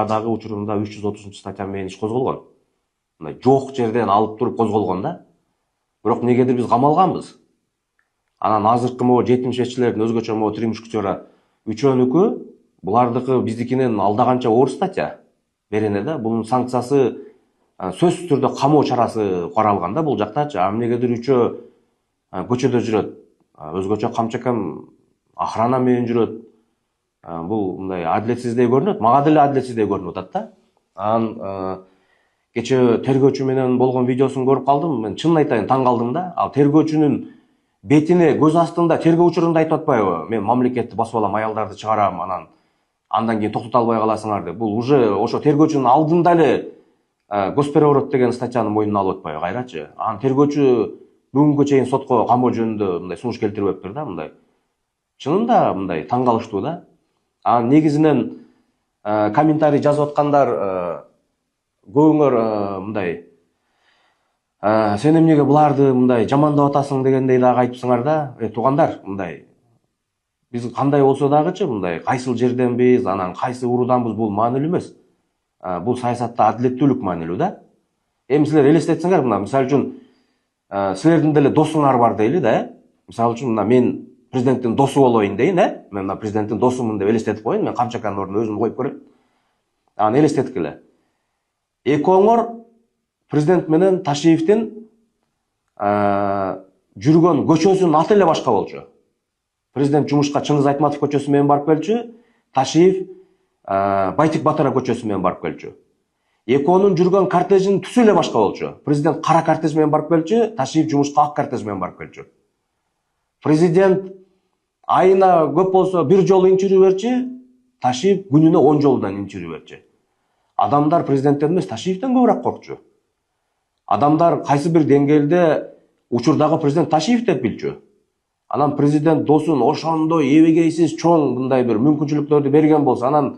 дагы учурунда 330 статья менен иш козголгон. Мындай жок жерден алып туруп козголгон да. Бирок негедир биз камалганбыз. Анан азыркы могу 75-чилердин өзгөчө могу тримушкучора үчөөнүкү булардыкы биздикинен алдаганча оор статья берене да. Бунун санкциясы сөзсүз түрдө камоо чарасы каралган да бул жактачы. А эмнегедир үчөө көчөдө жүрөт. Өзгөчө камчакам охрана менен жүрөт. Бул мындай адилетсиздей көрүнөт. Мага деле адилетсиздей көрүнүп атат да. Анан кечээ тергөөчү менен болгон видеосун көрүп калдым. Мен чынын айтайын таң калдым да. Ал тергөөчүнүн бетине көз астында тергөө учурунда айтып атпайбы? Мен мамлекетти басып алам, аялдарды чыгарам, андан кийин токтото албай каласыңар деп. Бул уже ошо тергөөчүнүн алдында эле госпереворот деген статьяны мойнуна алып атпайбы кайрачы? Анан тергөөчү бүгүнгө чейин сотко камоо жөнүндө мындай сунуш келтирбептир да, мындай. Чынында мындай таң калыштуу да. Анан негизинен комментарий жазып аткандар көбүңөр мындай сен эмнеге буларды мындай жамандап атасың дегендей дагы айтыпсыңар да. Туугандар, мындай биз кандай болсо дагычы мындай кайсыл жерденбиз, анан кайсы урууданбыз бул маанилүү эмес. Бул саясатта адилеттүүлүк маанилүү да. Эми силер элестетсеңер, мына мисалы үчүн силердин деле досуңар бар дейли да. Мисалы үчүн мына мен президенттин досу болоюн дейин, мен мына президенттин досумун деп элестетип коеюн, мен Камчаканын ордуна өзүмдү коюп көрөйүн. Анан элестеткиле. Экөөңөр президент менен Ташиевдин жүргөн көчөсүнүн аты эле башка болчу. Президент жумушка Чыңгыз Айтматов көчөсү менен барып келчү, Ташиев Байтик Батара көчөсү менен барып келчү. Экөөнүн жүргөн кортежинин түсү эле башка болчу. Президент кара кортеж менен барып келчү, Ташиев жумушка ак кортеж менен барып келчү. Президент айына көп болсо 1 жолу инчирүү берчи, Ташиев күнүнө 10 жолудан инчирүү берчи. Адамдар президенттен эмес Ташиевден көбүрөөк коркчу. Адамдар кайсы бир деңгээлде учурдагы президент Ташиев деп билчү. Анан президент досун ошондой эбегейсиз чоң мындай бир мүмкүнчүлүктөрдү берген болсо, анан